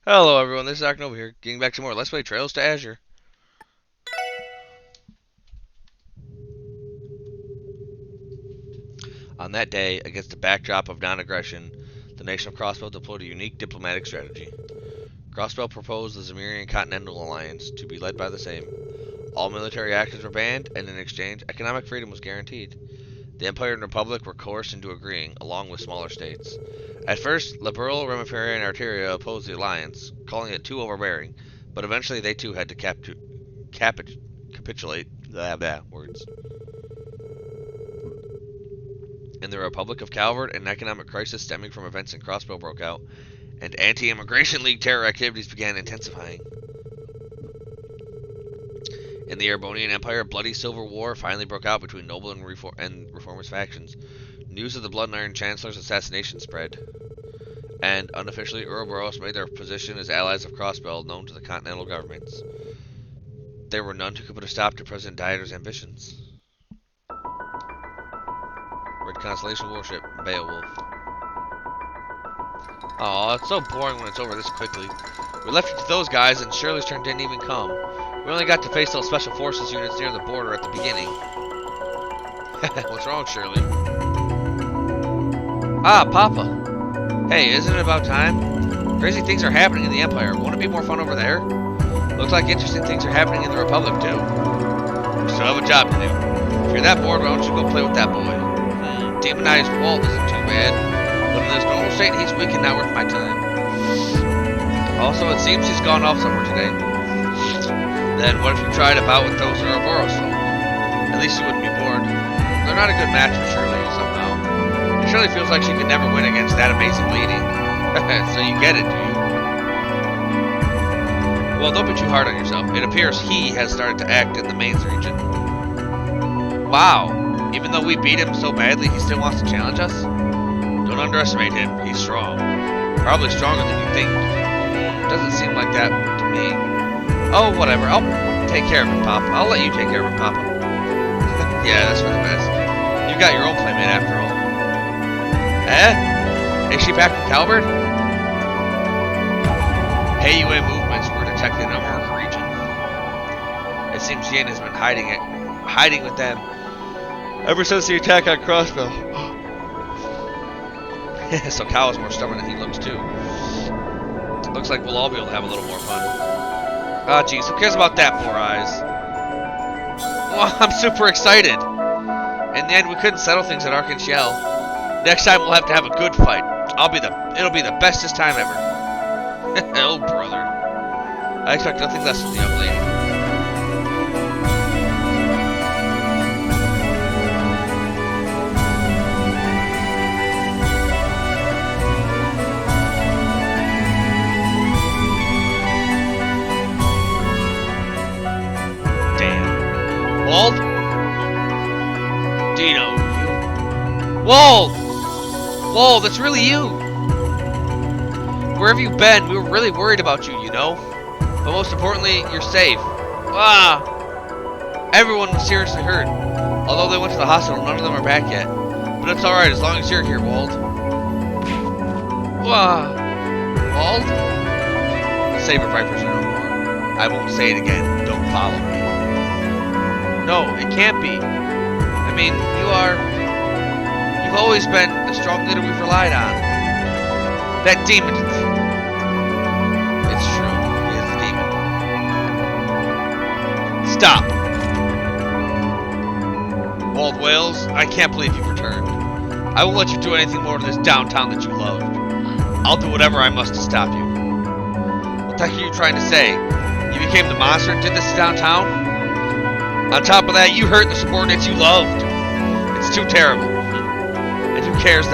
Hello everyone, this is Nova here, getting back to more Let's Play Trails to Azure. On that day, against the backdrop of non-aggression, the nation of Crossbow deployed a unique diplomatic strategy. Crossbow proposed the Zemirian Continental Alliance to be led by the same. All military actions were banned, and in exchange, economic freedom was guaranteed. The Empire and Republic were coerced into agreeing, along with smaller states. At first, Liberal, Remiferi, and Arteria opposed the alliance, calling it too overbearing, but eventually they too had to capitulate. Blah, blah, words. In the Republic of Calvert, an economic crisis stemming from events in Crossbow broke out, and anti-immigration league terror activities began intensifying. In the Erebonian Empire, a bloody civil war finally broke out between noble and reformist factions. News of the Blood and Iron Chancellor's assassination spread, and unofficially Ouroboros made their position as allies of Crossbow known to the continental governments. There were none who could put a stop to President Dieter's ambitions. Red Constellation Warship, Beowulf. Aw, it's so boring when it's over this quickly. We left it to those guys and Shirley's turn didn't even come. We only got to face those special forces units near the border at the beginning. What's wrong, Shirley? Ah, Papa. Hey, isn't it about time? Crazy things are happening in the Empire. Won't it be more fun over there? Looks like interesting things are happening in the Republic, too. We still have a job to do. If you're that bored, why don't you go play with that boy? Demonized Walt isn't too bad, but in this normal state, he's weak and not worth my time. Also, it seems he's gone off somewhere today. Then what if you tried a bout with those Ouroboros folk? At least you wouldn't be bored. They're not a good match for Shirley, somehow. And Shirley feels like she could never win against that amazing lady. So you get it, do you? Well, don't be too hard on yourself. It appears he has started to act in the Mainz region. Wow. Even though we beat him so badly, he still wants to challenge us? Don't underestimate him. He's strong. Probably stronger than you think. Doesn't seem like that to me. Oh, whatever. I'll take care of him, Pop. I'll let you take care of him, Papa. Yeah, that's for the best. You got your own playmate after all. Eh? Is she back from Calvert? AUA movements were detected in our region. It seems Yin has been hiding with them ever since the attack on Crossbow. So Cal is more stubborn than he looks, too. Looks like we'll all be able to have a little more fun. Ah, jeez, who cares about that, Four Eyes? Well, I'm super excited. In the end, we couldn't settle things at Ark and Shell. Next time, we'll have to have a good fight. It'll be the bestest time ever. Oh, brother. I expect nothing less from the young lady. Wald? Dino, you... Wald! Wald, that's really you! Where have you been? We were really worried about you, you know? But most importantly, you're safe. Ah! Everyone was seriously hurt. Although they went to the hospital, none of them are back yet. But it's alright as long as you're here, Wald. Ah! Wald? The Saber Vipers are no more. I won't say it again. Don't follow me. No, it can't be. I mean, you've always been the strong leader we've relied on. That demon. It's true. He is the demon. Stop. Wald Wales, I can't believe you've returned. I won't let you do anything more to this downtown that you loved. I'll do whatever I must to stop you. What the heck are you trying to say? You became the monster and did this to downtown? On top of that, you hurt the subordinates you loved. It's too terrible. And who cares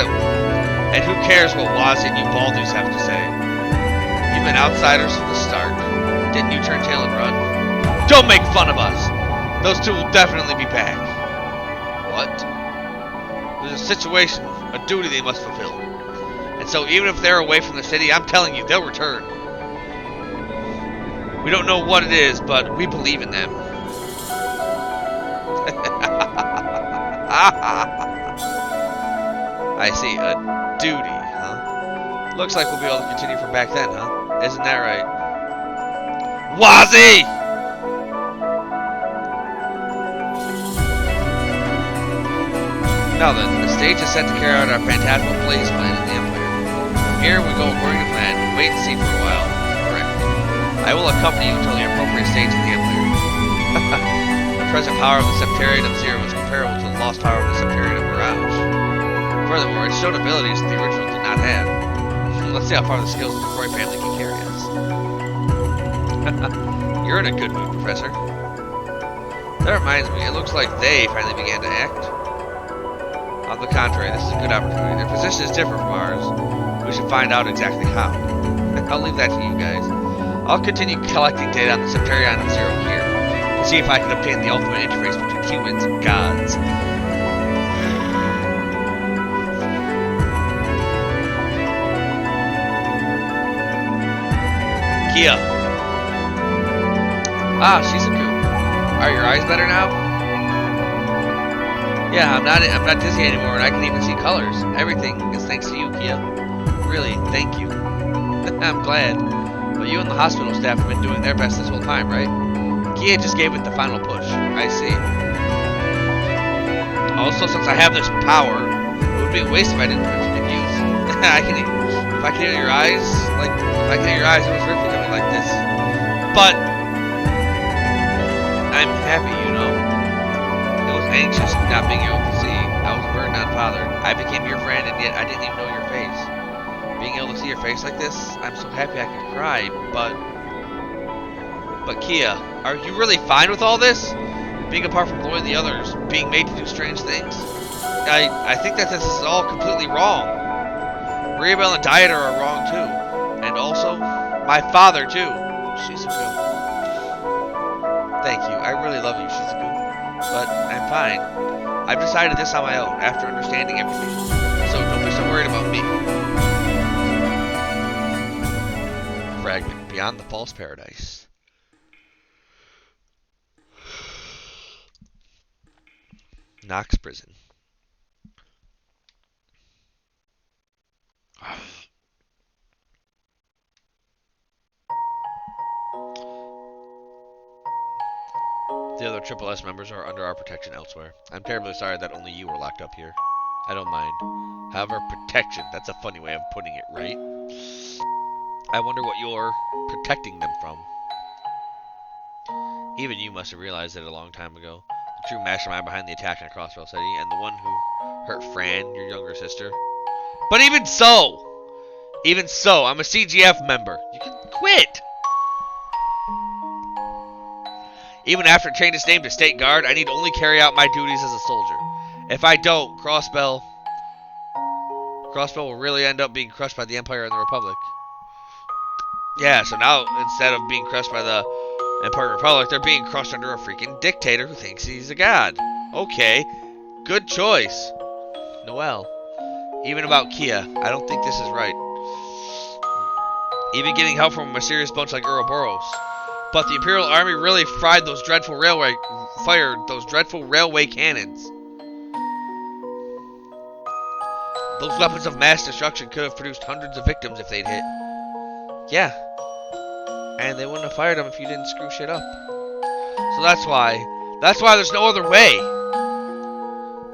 what Waz and you Baldus have to say? You've been outsiders from the start. Didn't you turn tail and run? Don't make fun of us. Those two will definitely be back. What? There's a situation, a duty they must fulfill. And so even if they're away from the city, I'm telling you, they'll return. We don't know what it is, but we believe in them. I see, a duty, huh? Looks like we'll be able to continue from back then, huh? Isn't that right? Wazzy! Now then, the stage is set to carry out our phantasmal blaze plan in the Empire. From here, we go according to plan. Wait and see for a while. Correct. I will accompany you until the appropriate stage of the Empire. The present power of the Septarian of Zero is comparable to the lost power of the Septarian of Mirage. Furthermore, it's shown abilities that the original did not have. Let's see how far the skills of the Croy family can carry us. You're in a good mood, Professor. That reminds me, it looks like they finally began to act. On the contrary, this is a good opportunity. Their position is different from ours. We should find out exactly how. I'll leave that to you guys. I'll continue collecting data on the Septarian of Zero here to see if I can obtain the ultimate interface between humans and gods. Kia. Ah, Shizuku. Are your eyes better now? Yeah, I'm not dizzy anymore, and I can even see colors. Everything is thanks to you, Kia. Really, thank you. I'm glad. But you and the hospital staff have been doing their best this whole time, right? Kia just gave it the final push. I see. Also, since I have this power, it would be a waste if I didn't put it to good use. If I can hear your eyes, it was really coming like this. But I'm happy, you know. I was anxious not being able to see. I was a burden on Father. I became your friend, and yet I didn't even know your face. Being able to see your face like this, I'm so happy I could cry, But Kia, are you really fine with all this? Being apart from Lloyd and the others, being made to do strange things? I think that this is all completely wrong. Mariabelle and Dieter are wrong too. And also, my father too. Shizuku. Thank you. I really love you, Shizuku. But I'm fine. I've decided this on my own, after understanding everything. So don't be so worried about me. Fragment. Beyond the False Paradise. Knox Prison. The other Triple S members are under our protection elsewhere. I'm terribly sorry that only you were locked up here. I don't mind. However, protection, that's a funny way of putting it, right? I wonder what you're protecting them from. Even you must have realized it a long time ago. The true mastermind behind the attack on Crossrail City, and the one who hurt Fran, your younger sister. But even so, I'm a CGF member. You can quit! Even after I changed its name to State Guard, I need only carry out my duties as a soldier. If I don't, Crossbell will really end up being crushed by the Empire and the Republic. Yeah, so now, instead of being crushed by the Empire and Republic, they're being crushed under a freaking dictator who thinks he's a god. Okay, good choice. Noelle. Even about Kia, I don't think this is right. Even getting help from a mysterious bunch like Ouroboros. But the Imperial Army really fired those dreadful railway cannons. Those weapons of mass destruction could have produced hundreds of victims if they'd hit. Yeah. And they wouldn't have fired them if you didn't screw shit up. So that's why there's no other way.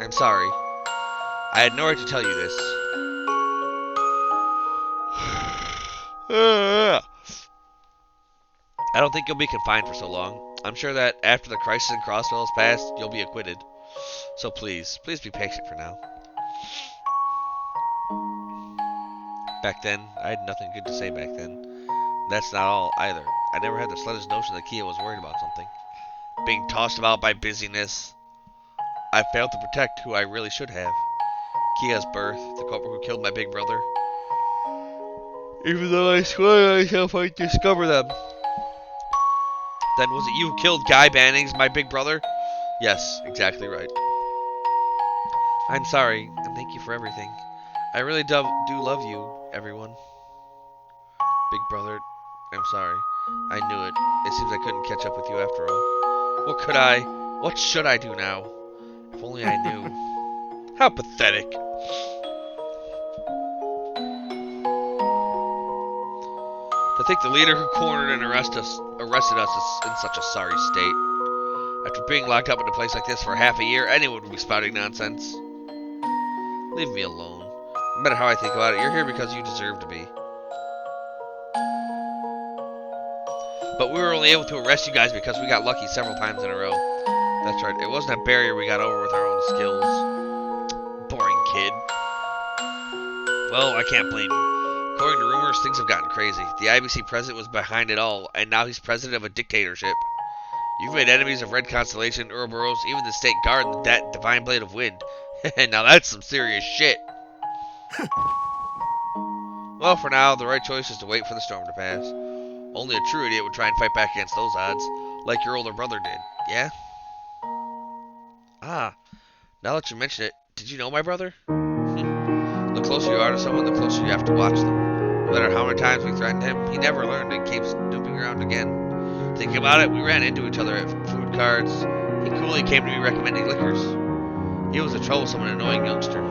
I'm sorry. I had no right to tell you this. I don't think you'll be confined for so long. I'm sure that after the crisis in Crossville is past, you'll be acquitted. So please be patient for now. Back then, I had nothing good to say back then. That's not all, either. I never had the slightest notion that Kia was worried about something. Being tossed about by busyness. I failed to protect who I really should have. Kia's birth, the culprit who killed my big brother. Even though I swear myself I'd discover them. Then was it you who killed Guy Bannings, my big brother? Yes, exactly right. I'm sorry, and thank you for everything. I really do love you, everyone. Big brother, I'm sorry. I knew it. It seems I couldn't catch up with you after all. What should I do now? If only I knew. How pathetic. To think the leader who cornered and arrested us is in such a sorry state. After being locked up in a place like this for half a year, anyone would be spouting nonsense. Leave me alone. No matter how I think about it, you're here because you deserve to be. But we were only able to arrest you guys because we got lucky several times in a row. That's right, it wasn't a barrier we got over with our own skills. Boring kid. Well, I can't blame you. According to rumors, things have gotten crazy. The IBC president was behind it all, and now he's president of a dictatorship. You've made enemies of Red Constellation, Ouroboros, even the State Guard, and that Divine Blade of Wind. Now that's some serious shit. Well, for now, the right choice is to wait for the storm to pass. Only a true idiot would try and fight back against those odds, like your older brother did, yeah? Ah, now that you mention it, did you know my brother? The closer you are to someone, the closer you have to watch them. No matter how many times we threatened him, he never learned and came snooping around again. Thinking about it, we ran into each other at food carts. He coolly came to me recommending liquors. He was a troublesome and annoying youngster.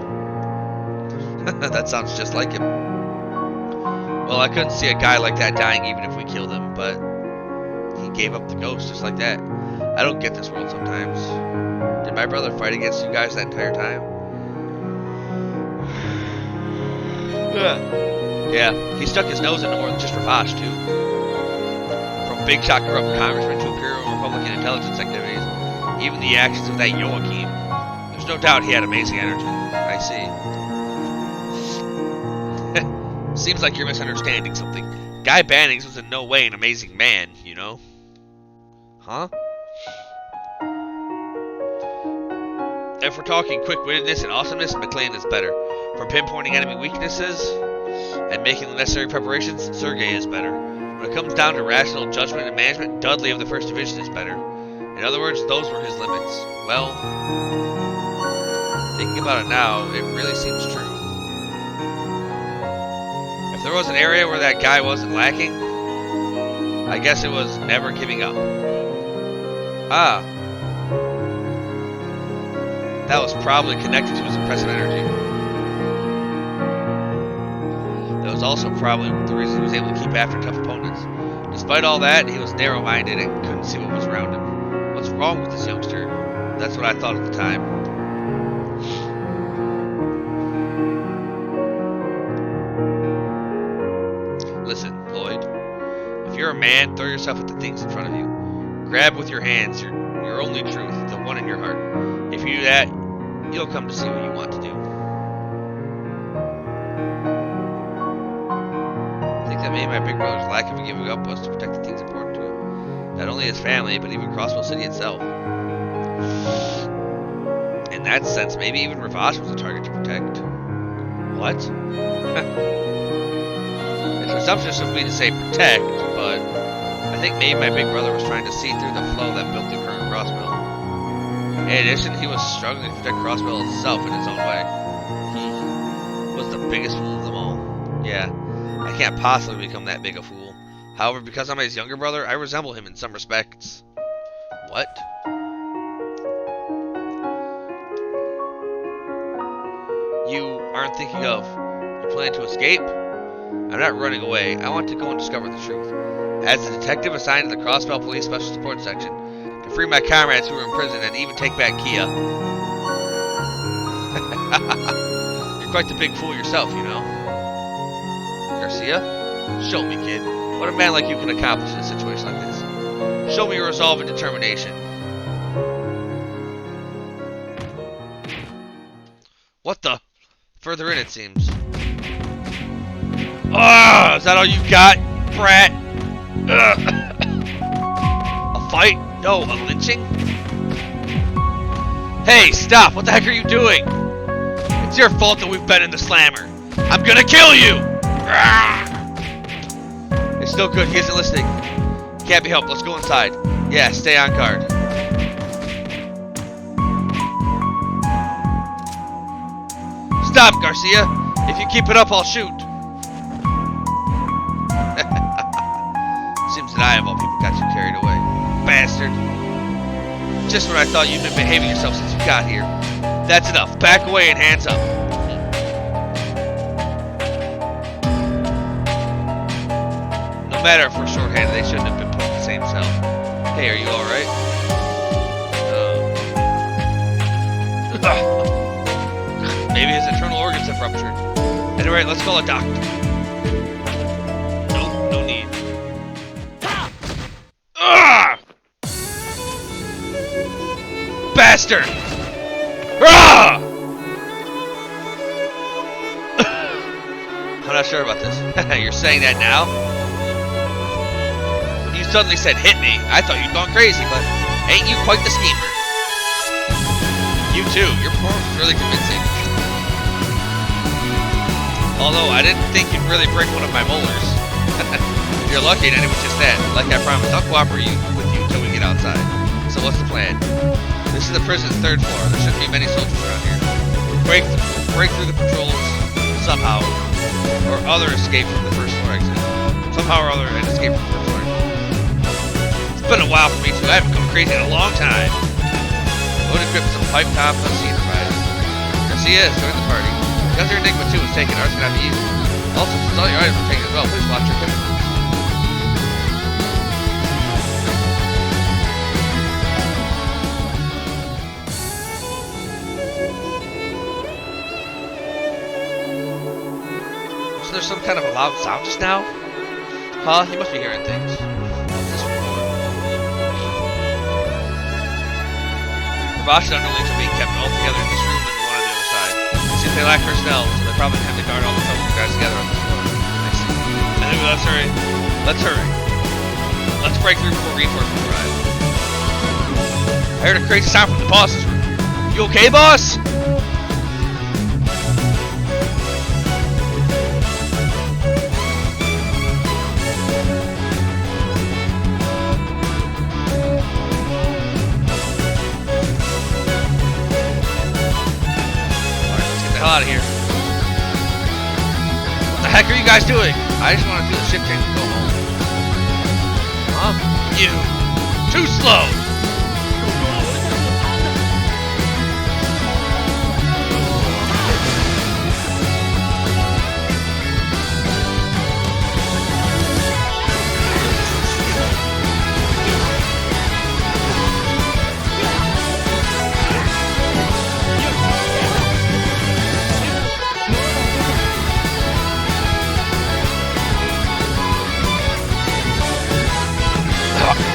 That sounds just like him. Well, I couldn't see a guy like that dying even if we killed him, but he gave up the ghost just like that. I don't get this world sometimes. Did my brother fight against you guys that entire time? Yeah, he stuck his nose into more than just Ravash, too. From big shot corrupt congressman to Imperial Republican intelligence activities, even the actions of that Joachim. There's no doubt he had amazing energy. I see. Seems like you're misunderstanding something. Guy Bannings was in no way an amazing man, you know? Huh? If we're talking quick-wittedness and awesomeness, McLean is better. For pinpointing enemy weaknesses and making the necessary preparations, Sergei is better. When it comes down to rational judgment and management, Dudley of the 1st Division is better. In other words, those were his limits. Well, thinking about it now, it really seems true. If there was an area where that guy wasn't lacking, I guess it was never giving up. Ah. That was probably connected to his impressive energy. That was also probably the reason he was able to keep after tough opponents. Despite all that, he was narrow-minded and couldn't see what was around him. What's wrong with this youngster? That's what I thought at the time. Listen, Lloyd. If you're a man, throw yourself at the things in front of you. Grab with your hands your only truth, the one in your heart. If you do that, you'll come to see what you want to do. I think that maybe my big brother's lack of giving up was to protect the things important to him. Not only his family, but even Crossbow City itself. In that sense, maybe even Ravash was a target to protect. What? It's presumptuous of me to say protect, but I think maybe my big brother was trying to see through the flow that built the current Crossbow. In addition, he was struggling to protect Crossbow itself in his own way. He was the biggest fool of them all. Yeah, I can't possibly become that big a fool. However, because I'm his younger brother, I resemble him in some respects. What? You aren't thinking of... You plan to escape? I'm not running away. I want to go and discover the truth. As a detective assigned to the Crossbell Police Special Support Section, to free my comrades who were in prison and even take back Kia. You're quite the big fool yourself, you know. Garcia? Show me, kid. What a man like you can accomplish in a situation like this. Show me your resolve and determination. What the? Further in, it seems. Ah, is that all you got, brat? A fight? No, a lynching? Hey, stop! What the heck are you doing? It's your fault that we've been in the slammer. I'm gonna kill you! It's still good, he isn't listening. Can't be helped, let's go inside. Yeah, stay on guard. Stop, Garcia! If you keep it up, I'll shoot. Seems that I, of all people, got you carried away. Bastard. Just when I thought you'd been behaving yourself since you got here. That's enough. Back away and hands up. No matter if we're short-handed, they shouldn't have been put in the same cell. Hey, are you alright? Maybe his internal organs have ruptured. Anyway, let's call a doctor. Nope, no need. Ah! Bastard! Ah! I'm not sure about this. You're saying that now? When you suddenly said hit me, I thought you'd gone crazy, but ain't you quite the schemer? You too. Your performance was really convincing. Although I didn't think you'd really break one of my molars. You're lucky that it was just that. Like I promised, I'll cooperate with you until we get outside. So what's the plan? This is the prison's 3rd floor. There shouldn't be many soldiers around here. Break through the patrols somehow, or other escape from the 1st floor exit. Somehow or other, and escape from the 1st floor exit. It's been a while for me too. I haven't come crazy in a long time. Load equipped some pipe top, let's see improvised. Garcia is joining the party. Because your Enigma 2 is taken, ours cannot be used. Also, since all your items are taken as well, please watch your equipment. Was there some kind of a loud sound just now? Huh? You must be hearing things. What's this report? Robots and underlings are being kept all together in this room and the one on the other side. It seems they lack personnel, so they probably have to guard all the trouble guys together on this floor. I see. Anyway, let's hurry. Let's hurry. Let's break through before reinforcements arrive. I heard a crazy sound from the boss's room. You okay, boss? Out of here. What the heck are you guys doing? I just want to do the shift change and go home. Huh? You. Too slow.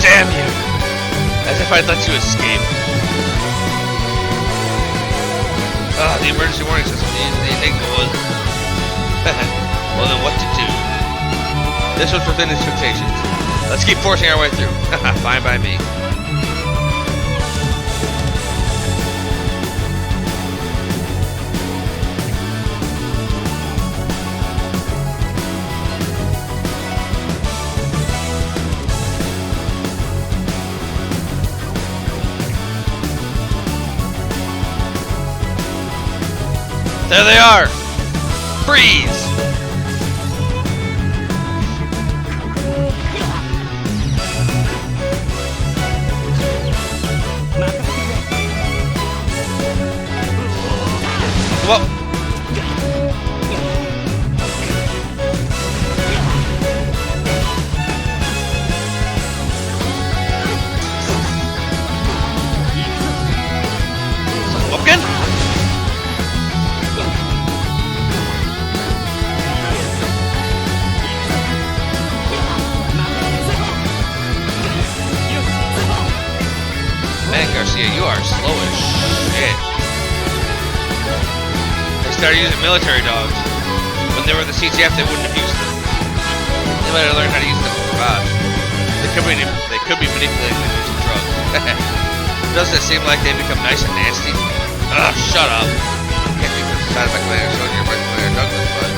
Damn you! As if I'd let you escape. The emergency warning system used the Enigma was... well then what to do? This was within his expectations. Let's keep forcing our way through. Fine by me. There they are! Freeze! Whoa! Pumpkin? Man, Garcia, you are slow as shit. They started using military dogs. When they were the CTF, they wouldn't have used them. They might have learned how to use them for robots. They could be manipulated with using drugs. Doesn't it seem like they become nice and nasty? Ugh, shut up. Can't be decided by Commander Sonia or by Commander Douglas, but...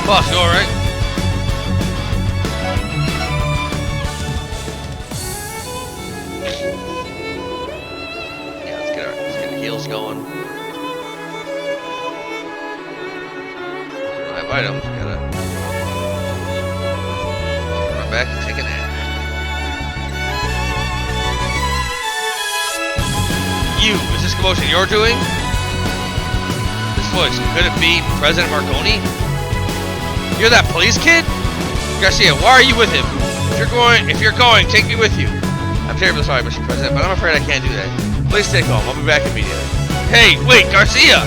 Boss, you alright? Yeah, let's get the heals going. We don't have items, we gotta run back and take a nap. you? Is this commotion you're doing? This voice, could it be President Marconi? You're that police kid? Garcia, why are you with him? If you're going, take me with you. I'm terribly sorry, Mr. President, but I'm afraid I can't do that. Please take home. I'll be back immediately. Hey, wait, Garcia!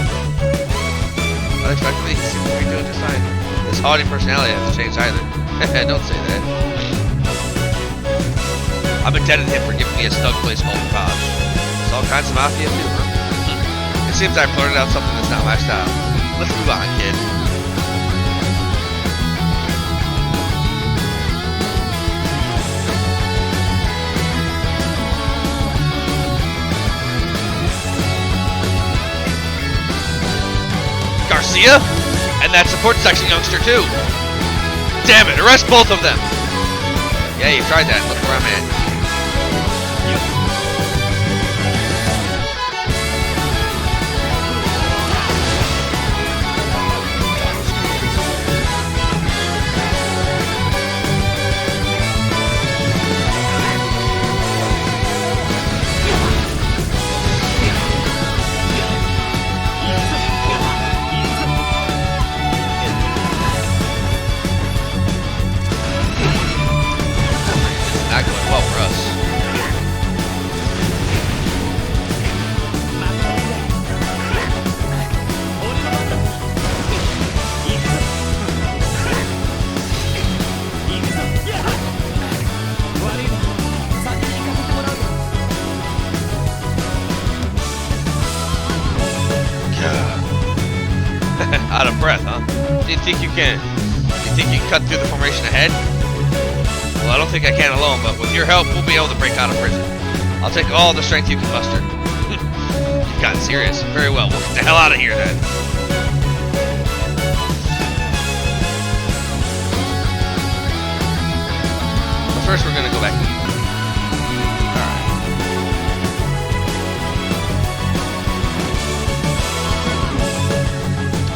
Unexpectedly, he seems to be doing just fine. His haughty personality hasn't changed either. Don't say that. I'm indebted to him for giving me a snug place called the Posh. It's all kinds of mafia too, huh? It seems I've blurted out something that's not my style. Let's move on, kid. Garcia? And that support section youngster too. Damn it, arrest both of them! Yeah, you tried that. Look where I'm at. Not going well for us. Out of breath, huh? Do you think you can cut through the formation ahead? Well, I don't think I can alone, but with your help, we'll be able to break out of prison. I'll take all the strength you can muster. You've gotten serious. Very well, we'll get the hell out of here then. But first, we're gonna go back to the...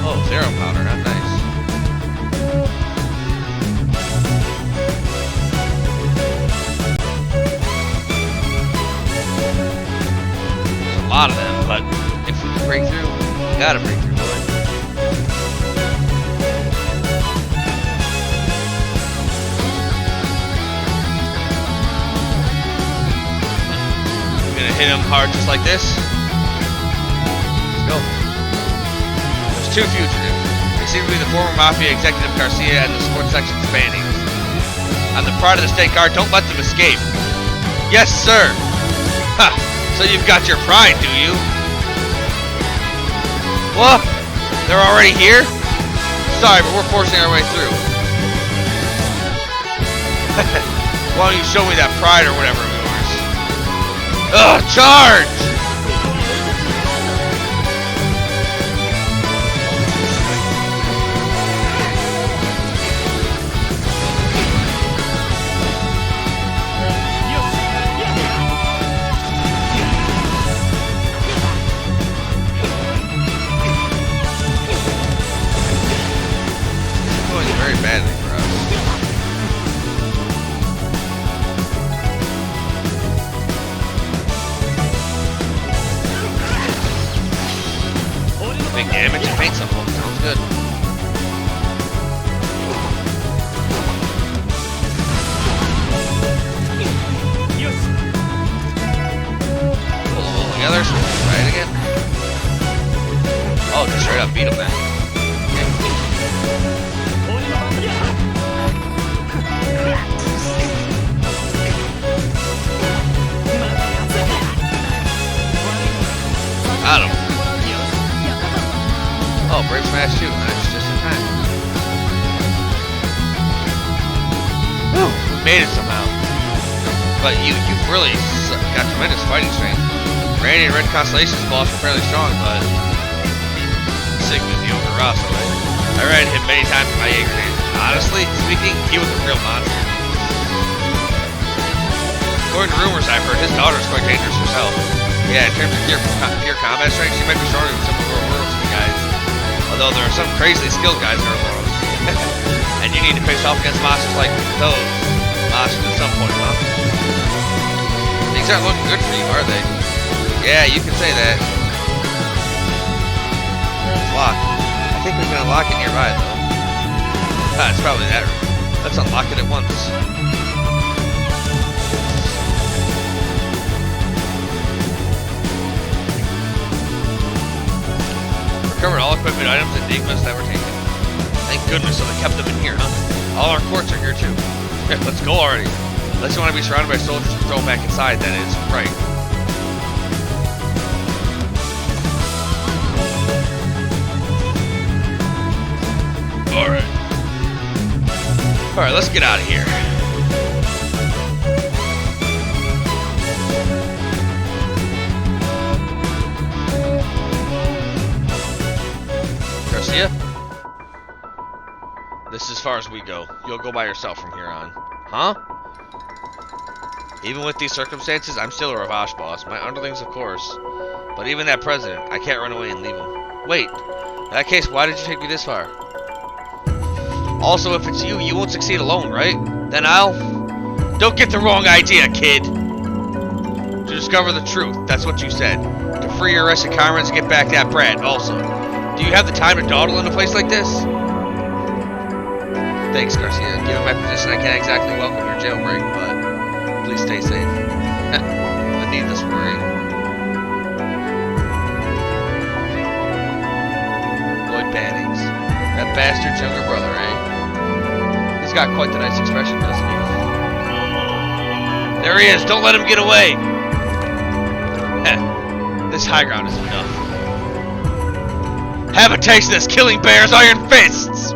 Oh, zero powder, not nice. A lot of them, but if we can break through, we gotta break through, boy. I'm gonna hit him hard just like this. Let's go. There's two fugitives. They seem to be the former Mafia Executive Garcia and the sports section's bandits. I'm the pride of the state guard, don't let them escape. Yes, sir! Ha! So you've got your pride, do you? What? They're already here? Sorry, but we're forcing our way through. Why don't you show me that pride or whatever of yours? Ugh, charge! Very badly for us. Big damage and paint some of them. Sounds good. Pull them all together so we can try it again. Oh, just straight up beat them then. Got him. Oh, Brave Smash too. Nice, just in time. Whew, we made it somehow. But you've really got tremendous fighting strength. Randy and Red Constellation's boss were fairly strong, but Sigma the over Ross away. I ran him many times with my A grenade. Honestly speaking, he was a real monster. According to rumors I've heard, his daughter is quite dangerous herself. Yeah, in terms of pure combat strength, she might be stronger than some of our world's guys. Although there are some crazily skilled guys in our world. And you need to face off against monsters like those monsters at some point, huh? Things aren't looking good for you, are they? Yeah, you can say that. It's locked. I think we can unlock it nearby, though. Ah, it's probably that room. Let's unlock it at once. Recovered all equipment items and enigmas that were taken. Thank goodness, so they kept them in here, huh? All our quartz are here, too. Yeah, let's go already. Unless you want to be surrounded by soldiers and thrown back inside, that is. Right. Alright, let's get out of here. Garcia? This is as far as we go. You'll go by yourself from here on. Huh? Even with these circumstances, I'm still a Ravash boss. My underlings, of course. But even that president, I can't run away and leave him. Wait. In that case, why did you take me this far? Also, if it's you, you won't succeed alone, right? Then I'll... Don't get the wrong idea, kid! To discover the truth, that's what you said. To free your arrested comrades and get back that brat, also. Do you have the time to dawdle in a place like this? Thanks, Garcia. Given my position, I can't exactly welcome your jailbreak, but please stay safe. The needless worry. Lloyd Bannings. That bastard's younger brother, eh? He's got quite the nice expression, doesn't he? There he is! Don't let him get away! This high ground is enough. Have a taste of this killing bear's iron fists!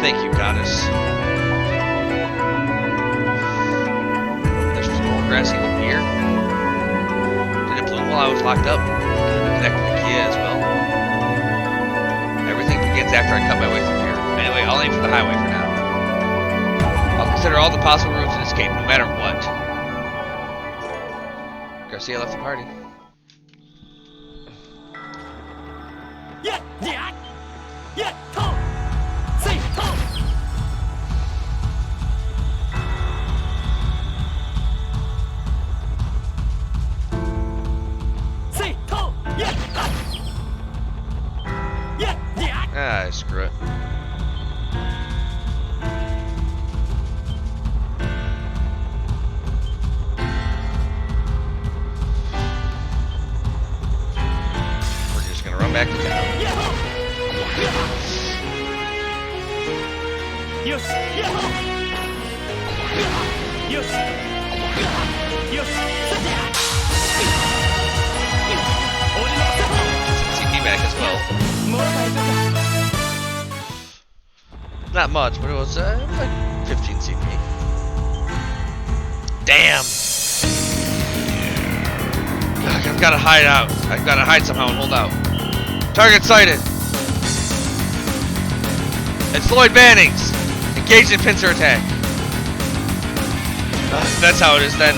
Thank you, goddess. There's some more grass even here. Did it bloom while I was locked up? Connected to Kia as well. Everything begins after I cut my way through here. Anyway, I'll aim for the highway for now. I'll consider all the possible routes to escape, no matter what. Garcia left the party. Ah, screw it. We're just gonna run back to town. CP back as well. Not much, but it was like 15 CP. Damn! I've got to hide out. I've got to hide somehow and hold out. Target sighted. It's Lloyd Bannings. Engaged in pincer attack. That's how it is then.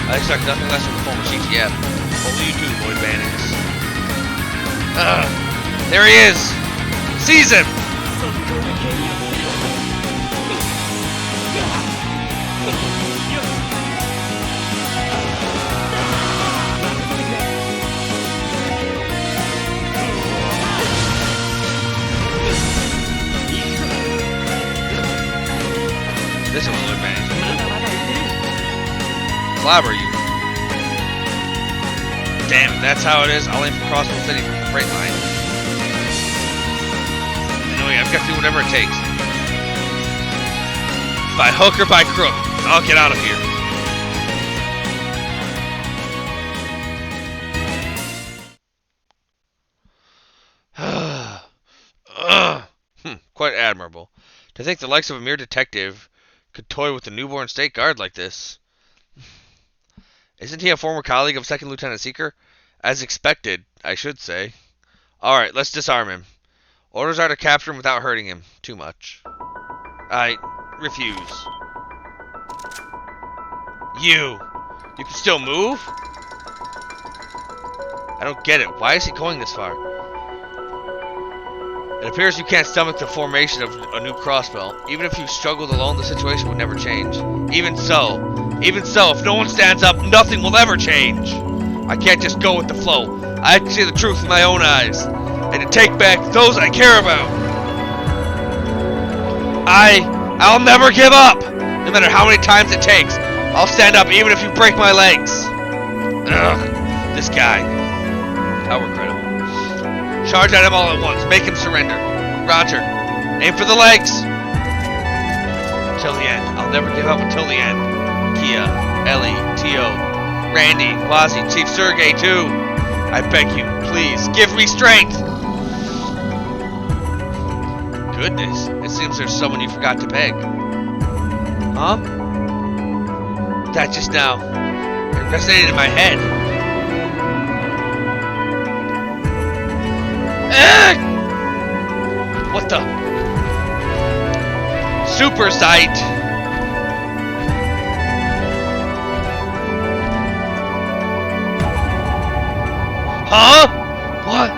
I expect nothing less from the former CTF. What will you do, Lloyd Bannings? There he is! Seize him! This one, Lloyd Bannings. Clobber you. Damn, that's how it is. I'll aim for Crossbow City from the freight line. Anyway, I've got to do whatever it takes. By hook or by crook, I'll get out of here. Quite admirable. To think the likes of a mere detective could toy with a newborn state guard like this. Isn't he a former colleague of 2nd Lieutenant Seeker? As expected, I should say. Alright, let's disarm him. Orders are to capture him without hurting him too much. I refuse. You can still move? I don't get it. Why is he going this far? It appears you can't stomach the formation of a new crossbow. Even if you struggled alone, the situation would never change. Even so, if no one stands up, nothing will ever change. I can't just go with the flow. I have to see the truth with my own eyes, and to take back those I care about. I'll never give up, no matter how many times it takes. I'll stand up even if you break my legs. Ugh, this guy. How regrettable. Charge at him all at once. Make him surrender. Roger. Aim for the legs. Till the end. I'll never give up until the end. Kia, Ellie, Tio, Randy, Quasi, Chief Sergey too. I beg you, please, give me strength. Goodness, it seems there's someone you forgot to beg. Huh? That just now. It resonated in my head. What the? Super sight. Huh? What?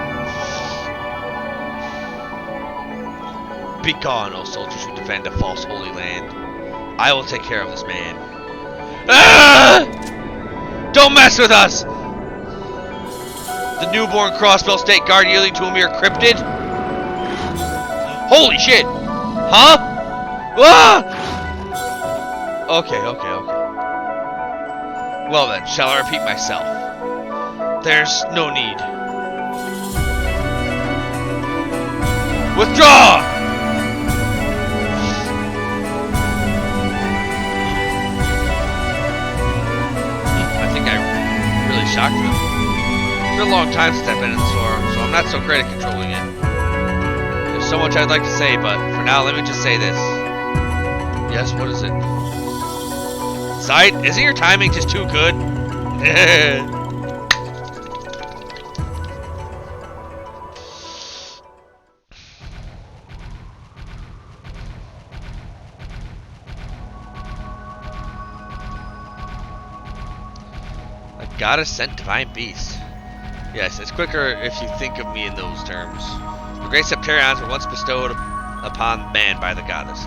Be gone, O soldiers who defend a false holy land. I will take care of this man. Ah! Don't mess with us! The newborn crossbow state guard yielding to a mere cryptid? Holy shit! Huh? Ah! Okay. Well then, shall I repeat myself? There's no need. Withdraw! I think I really shocked him. It's been a long time since I've been in this forum, so I'm not so great at controlling it. There's so much I'd like to say, but for now, let me just say this. Yes, what is it? Sight, isn't your timing just too good? A goddess sent divine beast. Yes, it's quicker if you think of me in those terms. The great Septarians were once bestowed upon man by the goddess.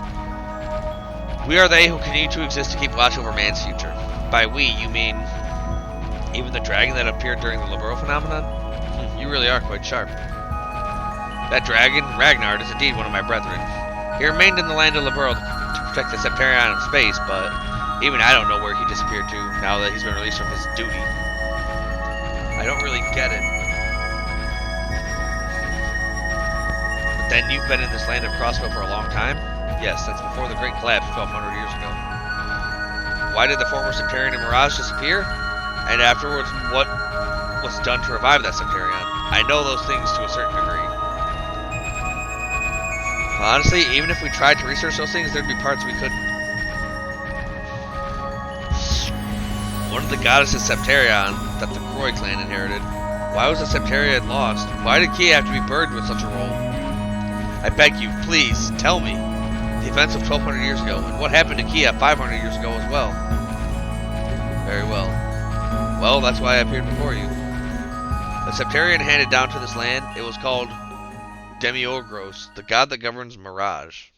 We are they who continue to exist to keep watch over man's future. By we, you mean even the dragon that appeared during the Libero phenomenon? You really are quite sharp. That dragon, Ragnar, is indeed one of my brethren. He remained in the land of Libero to protect the Septarian of space, but even I don't know where he disappeared to now that he's been released from his duty. I don't really get it. But then you've been in this land of crossbow for a long time? Yes, that's before the Great Collapse 1200 years ago. Why did the former Septarian and Mirage disappear? And afterwards, what was done to revive that Septarian? I know those things to a certain degree. Honestly, even if we tried to research those things, there'd be parts we couldn't. One of the goddesses Septarian that the Croy clan inherited. Why was the Septarian lost? Why did Kia have to be burdened with such a role? I beg you, please, tell me. The events of 1200 years ago, and what happened to Kia 500 years ago as well. Very well. Well, that's why I appeared before you. The Septarian handed down to this land, it was called Demiogros, the god that governs Mirage.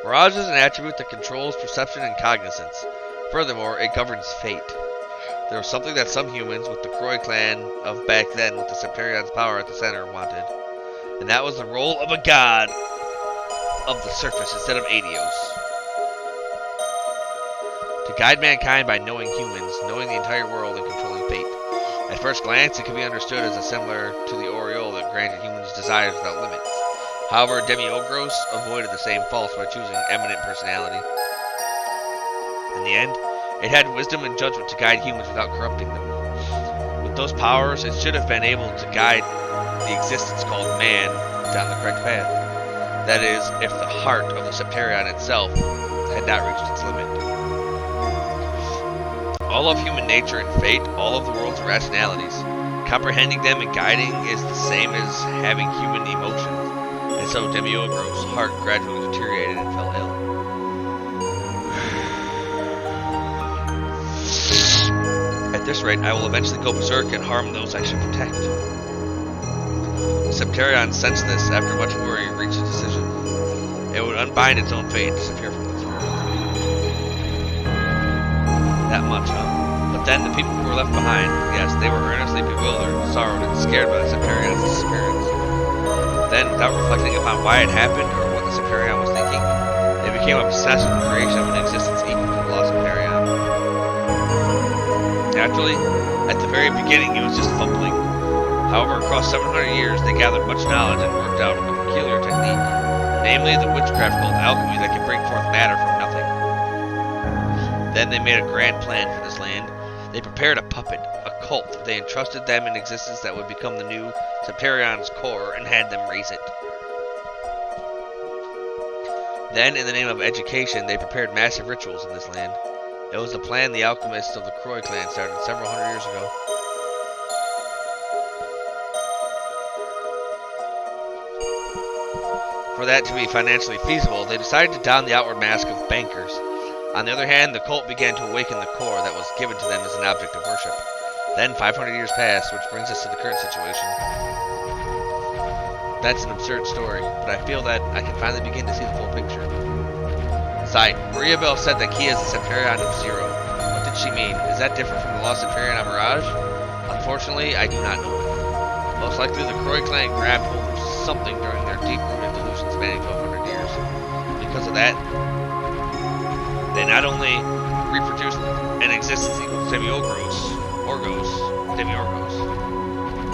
Mirage is an attribute that controls perception and cognizance. Furthermore, it governs fate. There was something that some humans with the Croy clan of back then with the Septarian's power at the center wanted. And that was the role of a god of the surface instead of Adios. To guide mankind by knowing humans, knowing the entire world, and controlling fate. At first glance, it can be understood as similar to the aureole that granted humans desires without limits. However, Demiogros avoided the same faults by choosing eminent personality. In the end, it had wisdom and judgment to guide humans without corrupting them. With those powers, it should have been able to guide the existence called man down the correct path. That is, if the heart of the Septarian itself had not reached its limit. All of human nature and fate, all of the world's rationalities, comprehending them and guiding is the same as having human emotions. And so Demiogros' heart gradually deteriorated and fell ill. this rate, I will eventually go berserk and harm those I should protect. Septarion sensed this. After much worry, reached a decision. It would unbind its own fate and disappear from this world. That much, huh? But then the people who were left behind, yes, they were earnestly bewildered, sorrowed, and scared by the Septarion's disappearance. Then, without reflecting upon why it happened or what the Septarion was thinking, they became obsessed with the creation of an existence equal to the lost Septarion. Naturally, at the very beginning, it was just fumbling. However, across 700 years, they gathered much knowledge and worked out a peculiar technique, namely the witchcraft called alchemy that can bring forth matter from nothing. Then they made a grand plan for this land. They prepared a puppet, a cult. They entrusted them in existence that would become the new Septarion's core and had them raise it. Then, in the name of education, they prepared massive rituals in this land. It was the plan the alchemists of the Croy clan started several hundred years ago. For that to be financially feasible, they decided to don the outward mask of bankers. On the other hand, the cult began to awaken the core that was given to them as an object of worship. Then 500 years passed, which brings us to the current situation. That's an absurd story, but I feel that I can finally begin to see the full picture. Side, Maria Bell said that Kia is a Septarion of Zero. What did she mean? Is that different from the lost Septarion on Mirage? Unfortunately, I do not know. Most likely the Croy clan grabbed hold of something during their deep-rooted delusion spanning 1200 years. Because of that, they not only reproduced an existence equal to Demiurgos,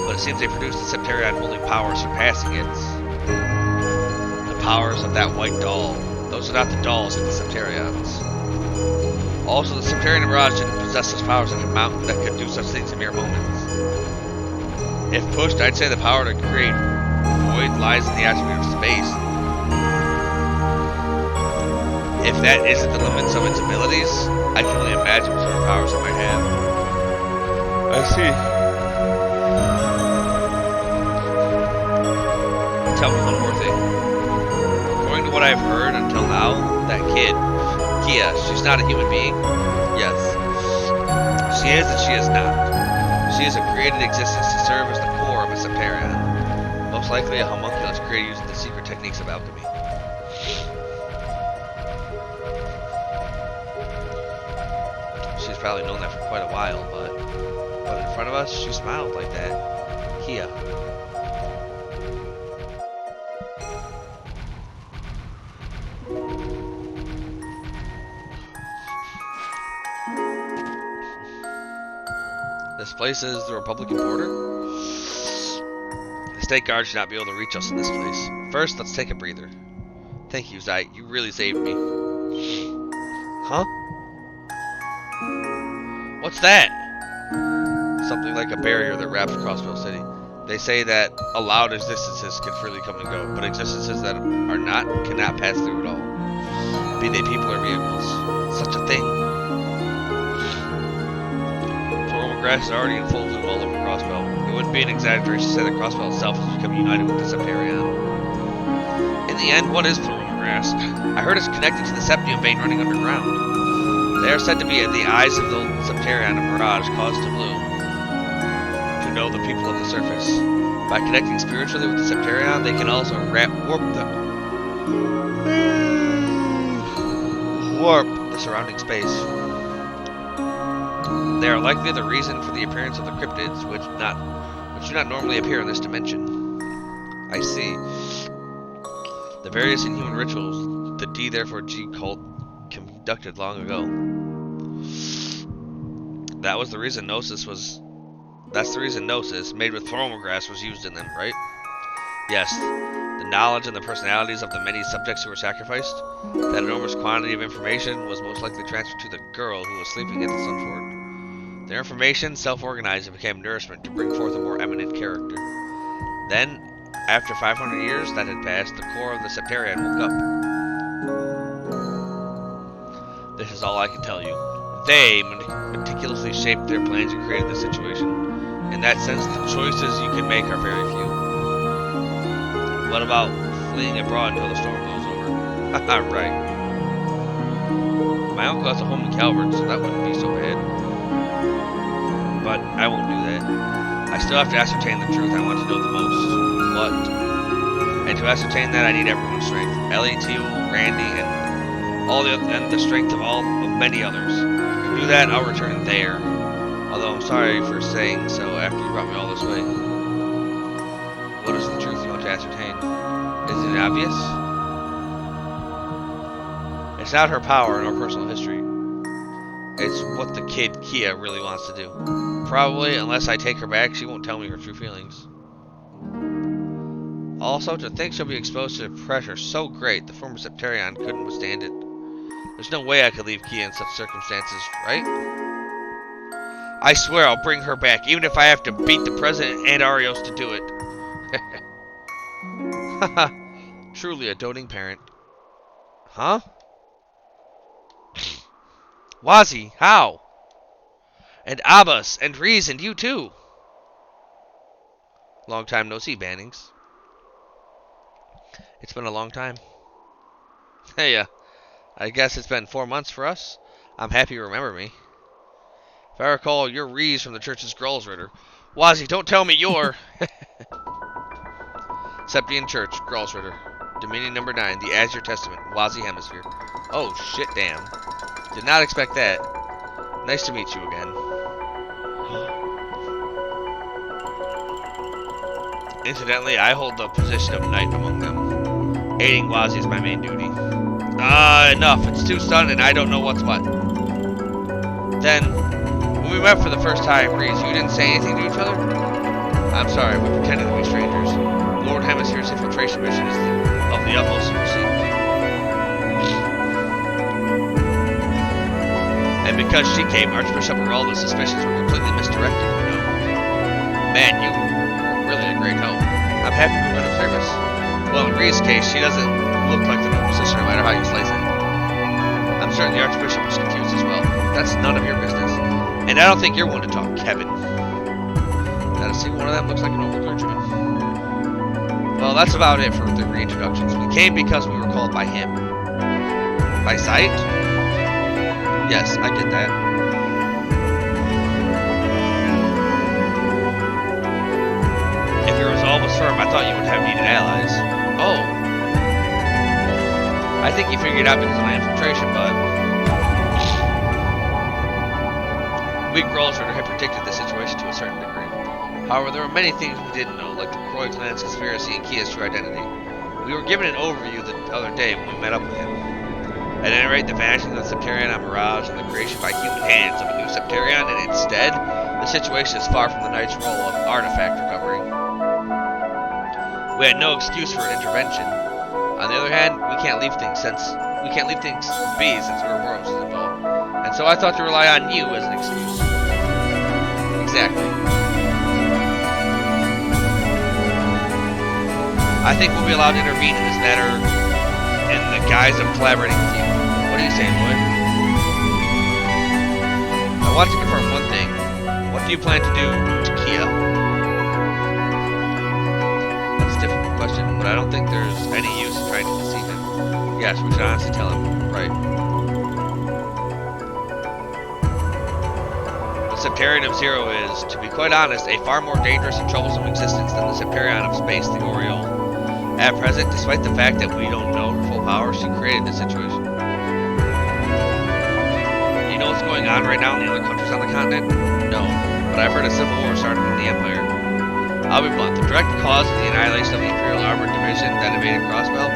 but it seems they produced a Septarion holding power surpassing its. The powers of that white doll. Those are not the dolls of the Septarions. Also, the Septarion Mirage didn't possess such powers that could do such things in mere moments. If pushed, I'd say the power to create void lies in the attribute of space. If that isn't the limits of its abilities, I can only imagine what sort of powers it might have. I see. Tell me one more thing. According to what I've heard until now, that kid, Kia, she's not a human being? Yes. She is and she is not. She is a created existence to serve as the core of a Septarion. Most likely a homunculus created using the secret techniques of alchemy. She's probably known that for quite a while, but in front of us, she smiled like that. Kia. This place is the Republican border. The state guard should not be able to reach us in this place. First, let's take a breather. Thank you, Zite. You really saved me. Huh? What's that? Something like a barrier that wraps Crossville City. They say that allowed existences can freely come and go, but existences that are not cannot pass through at all. Be they people or vehicles. Such a thing. Grass is already in full bloom all over Crossbell. It wouldn't be an exaggeration to say that Crossbell itself has become united with the Septarion. In the end, what is Plurima Grass? I heard it's connected to the Septium vein running underground. They are said to be the eyes of the Septarion of Mirage caused to bloom, to know the people of the surface. By connecting spiritually with the Septarion, they can also warp the surrounding space. They are likely the reason for the appearance of the cryptids, which do not normally appear in this dimension. I see. The various inhuman rituals the D therefore G cult conducted long ago. That's the reason Gnosis, made with Thromograss, was used in them, right? Yes. The knowledge and the personalities of the many subjects who were sacrificed. That enormous quantity of information was most likely transferred to the girl who was sleeping at the Sunfort. Their information self-organized and became nourishment to bring forth a more eminent character. Then, after 500 years that had passed, the core of the Septarion woke up. This is all I can tell you. They meticulously shaped their plans and created this situation. In that sense, the choices you can make are very few. What about fleeing abroad until the storm blows over? Haha, right. My uncle has a home in Calvert, so that wouldn't be so bad. but I won't do that. I still have to ascertain the truth. I want to know the most. What? And to ascertain that, I need everyone's strength. Ellie, Teal, Randy, and the strength of many others. To do that, I'll return there. Although I'm sorry for saying so after you brought me all this way. What is the truth you want to ascertain? Isn't it obvious? It's not her power nor personal history. It's what the kid Kia really wants to do. Probably, unless I take her back, she won't tell me her true feelings. Also, to think she'll be exposed to pressure so great, the former Septarion couldn't withstand it. There's no way I could leave Kia in such circumstances, right? I swear I'll bring her back, even if I have to beat the President and Arios to do it. Haha, truly a doting parent. Huh? Wazi, how? And Abbas, and Reese, and you too. Long time no see, Bannings. It's been a long time. Hey, I guess it's been 4 months for us. I'm happy you remember me. If I recall, you're Reese from the church's Grolsritter. Wazi, don't tell me you're... Septian Church, Grolsritter. Dominion number 9, the Azure Testament, Wazi Hemisphere. Oh, shit, damn. Did not expect that. Nice to meet you again. Incidentally, I hold the position of knight among them. Aiding Wazi is my main duty. Enough. It's too sudden and I don't know what's what. Then, when we met for the first time, Reese, you didn't say anything to each other? I'm sorry, we pretended to be strangers. Lord Hemisphere's infiltration mission is of the utmost secrecy. And because she came, Archbishop Geralda's suspicions were completely misdirected, you know. Man, you were really a great help. I'm happy we were of service. Well, in Reese's case, she doesn't look like the normal sister no matter how you slice it. I'm certain the Archbishop was confused as well. That's none of your business. And I don't think you're one to talk, Kevin. Not a single one of them looks like a normal clergyman. Well, that's about it for the reintroductions. We came because we were called by him. By sight? Yes, I get that. If your resolve was firm, I thought you would have needed allies. Oh. I think you figured it out because of my infiltration, but... We Grolsritter had predicted the situation to a certain degree. However, there were many things we didn't know, like the Croy clan's conspiracy and Kia's true identity. We were given an overview the other day when we met up with him. At any rate, the vanishing of the Septarion on Mirage and the creation by human hands of a new Septarion, and instead, the situation is far from the Knight's role of artifact recovery. We had no excuse for an intervention. On the other hand, we can't leave things be since Ouroboros is involved. And so I thought to rely on you as an excuse. Exactly. I think we'll be allowed to intervene in this matter in the guise of collaborating with you. What are you saying, Lloyd? I want to confirm one thing. What do you plan to do to Kia? That's a difficult question, but I don't think there's any use in trying to deceive him. Yes, we should honestly tell him. Right. The Septarion of Zero is, to be quite honest, a far more dangerous and troublesome existence than the Septarion of Space, the Oriole. At present, despite the fact that we don't know her full power, she created this situation. Do you know what's going on right now in the other countries on the continent? No, but I've heard a civil war started in the Empire. I'll be blunt, the direct cause of the annihilation of the Imperial Armored Division that invaded Crosswell,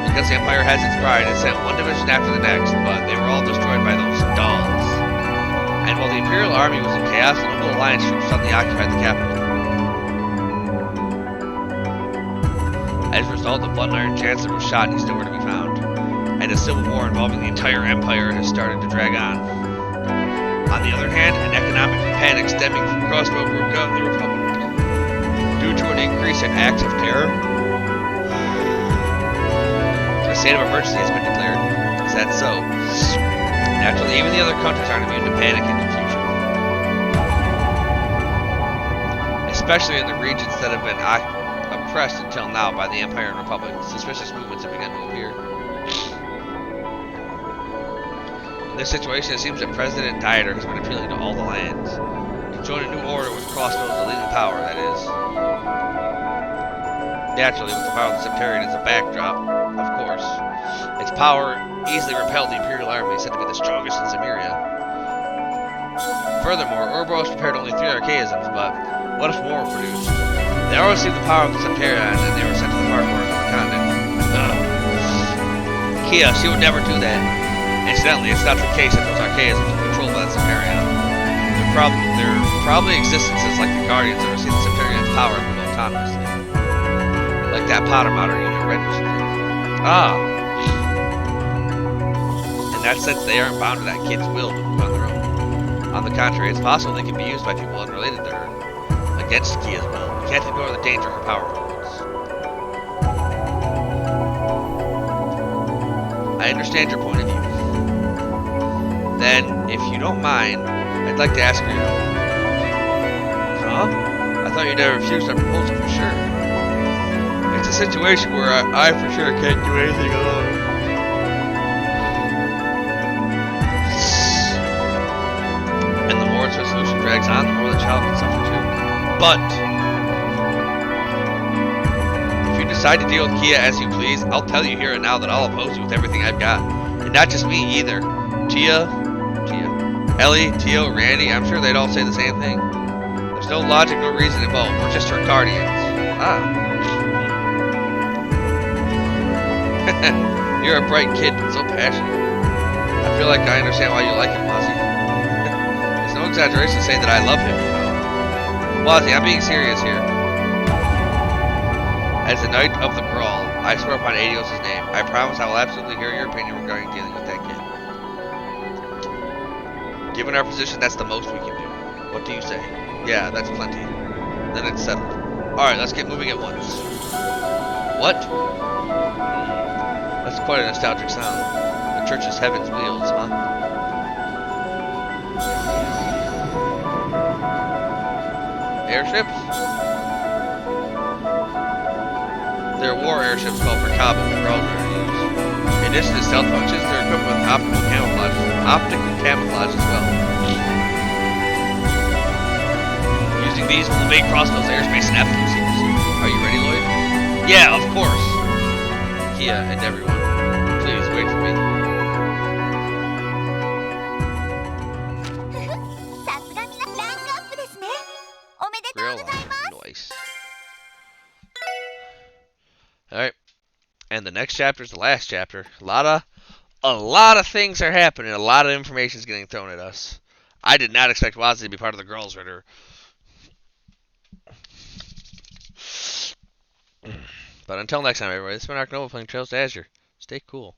because the Empire has its pride, it sent one division after the next, but they were all destroyed by those dolls. And while the Imperial Army was in chaos, the Noble Alliance troops suddenly occupied the capital. As a result, the Blood Iron Chancellor was shot and he's nowhere to be found. And a civil war involving the entire Empire has started to drag on. On the other hand, an economic panic stemming from Crossbow broke out in the Republic. Due to an increase in acts of terror, a state of emergency has been declared. Is that so? Naturally, even the other countries aren't immune to panic and confusion. Especially in the regions that have been oppressed until now by the Empire and Republic, suspicious movements have begun to appear. In this situation, it seems that President Dieter has been appealing to all the lands. To Join a new order with crossbows of leading power, that is. Naturally, with the power of the Septarian as a backdrop, of course. Its power easily repelled the Imperial army, said to be the strongest in Samaria. Furthermore, Ouroboros prepared only 3 archaisms, but what if more were produced? They all received the power of the Septarian, and they were sent to the far corners of the continent. Kia, she would never do that. Incidentally, it's not the case that those archaisms are controlled by the Septarian. Their probably existences like the Guardians that receive the Septarian's power and move autonomously. Like that Potter modder unit Red was using. In that sense, they aren't bound to that kid's will to move on their own. On the contrary, it's possible they can be used by people unrelated to her. Against Kia's will. We can't ignore the danger her power holds. I understand your point of view. Then, if you don't mind, I'd like to ask for your help. Huh? I thought you'd never refused our proposal for sure. It's a situation where I for sure can't do anything alone. And the more its resolution drags on, the more the child can suffer too. But if you decide to deal with Kia as you please, I'll tell you here and now that I'll oppose you with everything I've got. And not just me either. Tia, Ellie, Tio, Randy, I'm sure they'd all say the same thing. There's no logic, no reason involved. We're just her guardians. You're a bright kid, but so passionate. I feel like I understand why you like him, Wazzy. It's no exaggeration to say that I love him, you know. Wazzy, I'm being serious here. As the Knight of the Grawl, I swear upon Adios' name, I promise I will absolutely hear your opinion regarding dealing with that kid. Given our position, that's the most we can do. What do you say? Yeah, that's plenty. Then it's settled. Alright, let's get moving at once. What? That's quite a nostalgic sound. The church's heaven's wheels, huh? Airships? They're war airships called for Cabo, the Growls are used. In addition to stealth functions, they're equipped with optical camouflage as well. Using these will evade crossbows, airspace, and absolute secrecy. Are you ready, Lloyd? Yeah, of course! Kia and everyone, please wait for me. Real nice. Alright. And the next chapter is the last chapter. A lot of things are happening. A lot of information is getting thrown at us. I did not expect Wazzy to be part of the Girls' Ritter. But until next time, everybody, this has been Ark Nova playing Trails to Azure. Stay cool.